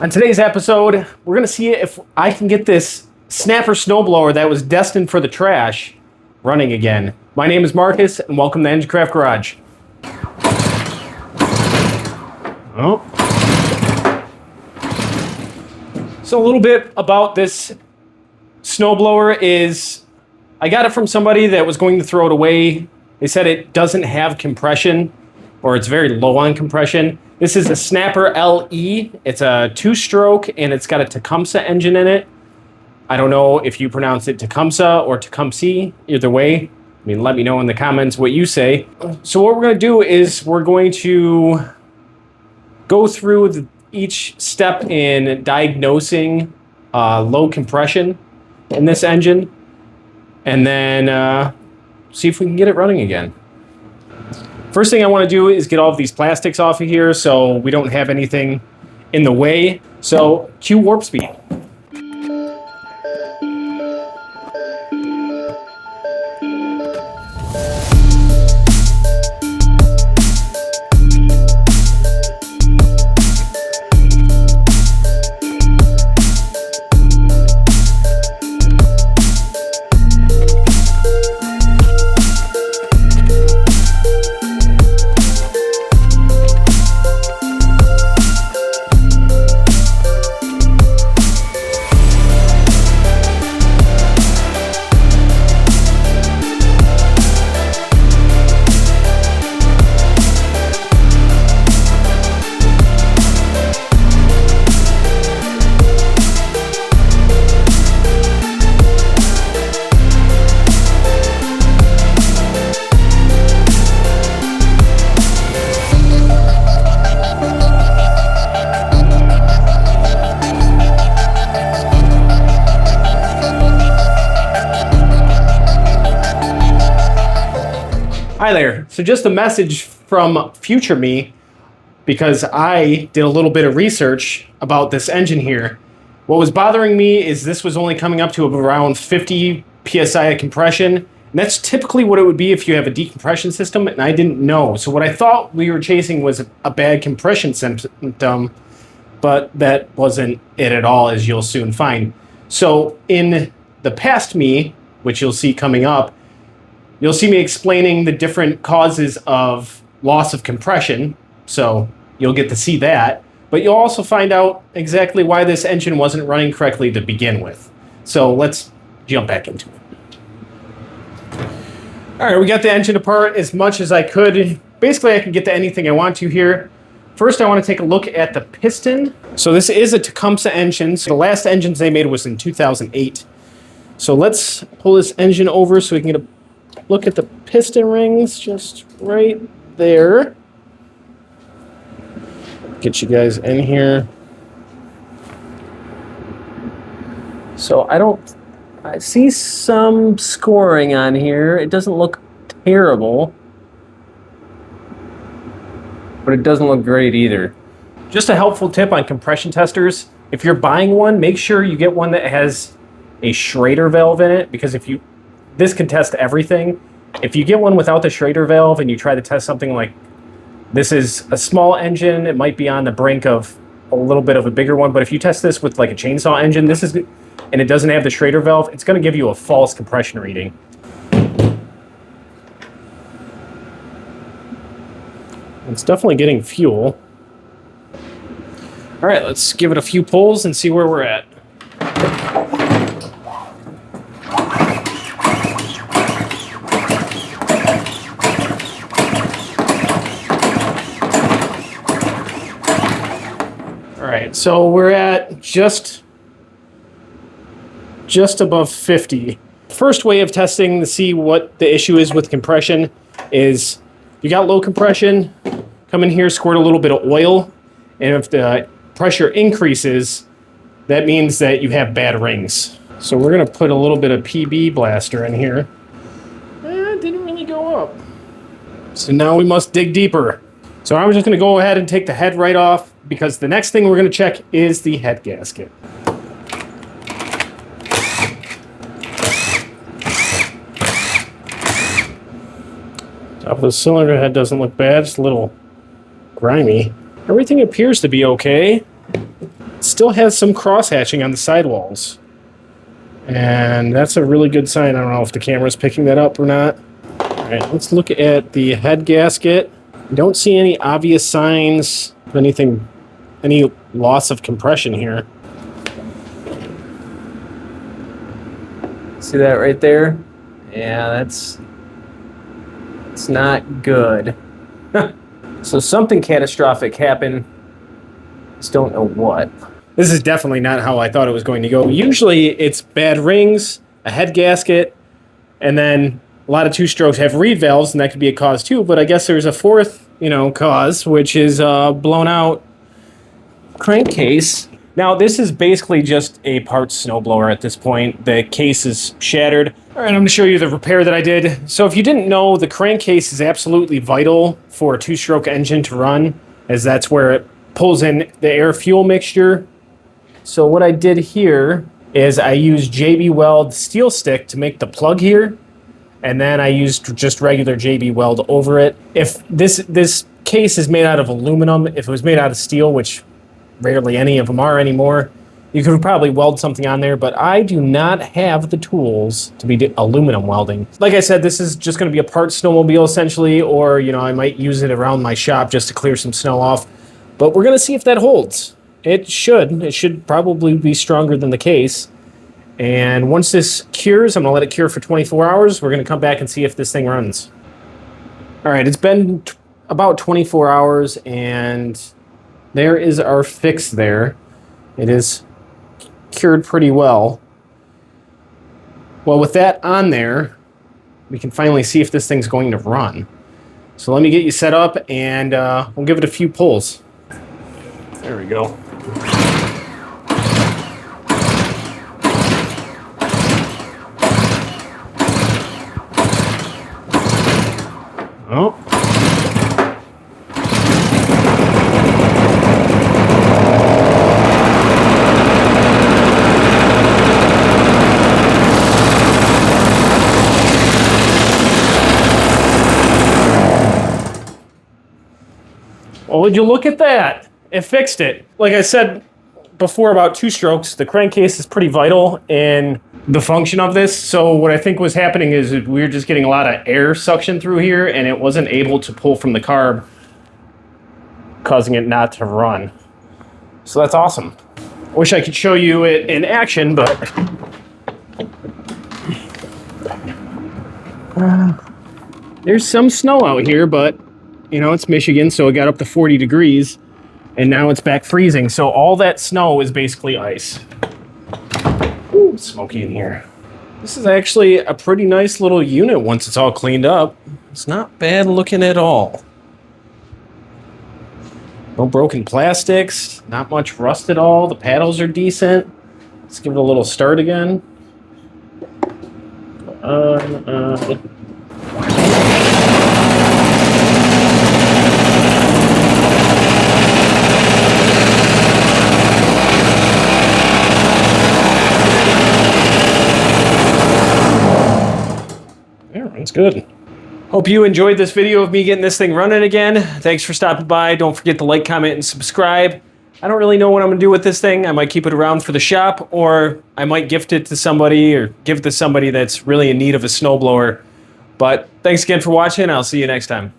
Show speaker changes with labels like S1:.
S1: On today's episode, we're going to see if I can get this snapper snowblower that was destined for the trash running again. My name is Marcus, and welcome to EngineCraft Garage. Oh. So a little bit about this snowblower is, I got it from somebody that was going to throw it away. They said it doesn't have compression, or it's very low on compression. This is a Snapper LE. It's a 2-stroke, and it's got a Tecumseh engine in it. I don't know if you pronounce it Tecumseh or Tecumseh. Either way, let me know in the comments what you say. So what we're going to do is we're going to go through each step in diagnosing low compression in this engine, and then see if we can get it running again. First thing I want to do is get all of these plastics off of here so we don't have anything in the way. So cue warp speed. Hi there. So just a message from future me, because I did a little bit of research about this engine here. What was bothering me is this was only coming up to around 50 psi of compression, and that's typically what it would be if you have a decompression system, and I didn't know. So what I thought we were chasing was a bad compression symptom, but that wasn't it at all, as you'll soon find. So in the past me, which you'll see coming up, you'll see me explaining the different causes of loss of compression, so you'll get to see that. But you'll also find out exactly why this engine wasn't running correctly to begin with. So let's jump back into it. All right, we got the engine apart as much as I could. Basically, I can get to anything I want to here. First, I want to take a look at the piston. So this is a Tecumseh engine. So the last engines they made was in 2008. So let's pull this engine over so we can get a look at the piston rings just right there. Get you guys in here. So I see some scoring on here. It doesn't look terrible, but it doesn't look great either. Just a helpful tip on compression testers. If you're buying one, make sure you get one that has a Schrader valve in it, because this can test everything. If you get one without the Schrader valve and you try to test something like this is a small engine, it might be on the brink of a little bit of a bigger one, but if you test this with like a chainsaw engine, and it doesn't have the Schrader valve, it's going to give you a false compression reading. It's definitely getting fuel. All right, let's give it a few pulls and see where we're at. Alright, so we're at just above 50. First way of testing to see what the issue is with compression is you got low compression, come in here, squirt a little bit of oil, and if the pressure increases, that means that you have bad rings. So we're going to put a little bit of PB blaster in here. It didn't really go up. So now we must dig deeper. So I'm just going to go ahead and take the head right off, because the next thing we're going to check is the head gasket. Top of the cylinder head doesn't look bad, it's a little grimy. Everything appears to be okay. still has some cross-hatching on the sidewalls. And that's a really good sign. I don't know if the camera's picking that up or not. All right, let's look at the head gasket. Don't see any obvious signs of anything, any loss of compression here. See that right there? Yeah, it's not good. So something catastrophic happened. Just don't know what. This is definitely not how I thought it was going to go. Usually it's bad rings, a head gasket, and then a lot of two-strokes have reed valves, and that could be a cause too, but I guess there's a fourth, cause, which is blown out crankcase. Now, this is basically just a parts snowblower at this point. The case is shattered. All right, I'm going to show you the repair that I did. So if you didn't know, the crankcase is absolutely vital for a two-stroke engine to run, as that's where it pulls in the air-fuel mixture. So what I did here is I used JB Weld steel stick to make the plug here, and then I used just regular JB Weld over it. If this case is made out of aluminum, if it was made out of steel, which rarely any of them are anymore, you could probably weld something on there, but I do not have the tools to be aluminum welding. Like I said, this is just going to be a parts snowmobile essentially, or I might use it around my shop just to clear some snow off, but we're going to see if that holds. It should probably be stronger than the case. And once this cures, I'm going to let it cure for 24 hours. We're going to come back and see if this thing runs. All right, it's been about 24 hours, and there is our fix there. It is cured pretty well. Well, with that on there, we can finally see if this thing's going to run. So let me get you set up, and we'll give it a few pulls. There we go. Oh. Well, would you look at that? It fixed it. Like I said before about two-strokes, the crankcase is pretty vital in the function of this. So what I think was happening is we were just getting a lot of air suction through here, and it wasn't able to pull from the carb, causing it not to run. So that's awesome. Wish I could show you it in action, but there's some snow out here, but it's Michigan, so it got up to 40 degrees. And now it's back freezing, so all that snow is basically ice. Ooh, smoky in here. This is actually a pretty nice little unit once it's all cleaned up. It's not bad looking at all. No broken plastics, not much rust at all. The paddles are decent. Let's give it a little start again. It's good. Hope you enjoyed this video of me getting this thing running again. Thanks for stopping by. Don't forget to like, comment, and subscribe. I don't really know what I'm going to do with this thing. I might keep it around for the shop, or I might gift it to somebody or give it to somebody that's really in need of a snowblower. But thanks again for watching. I'll see you next time.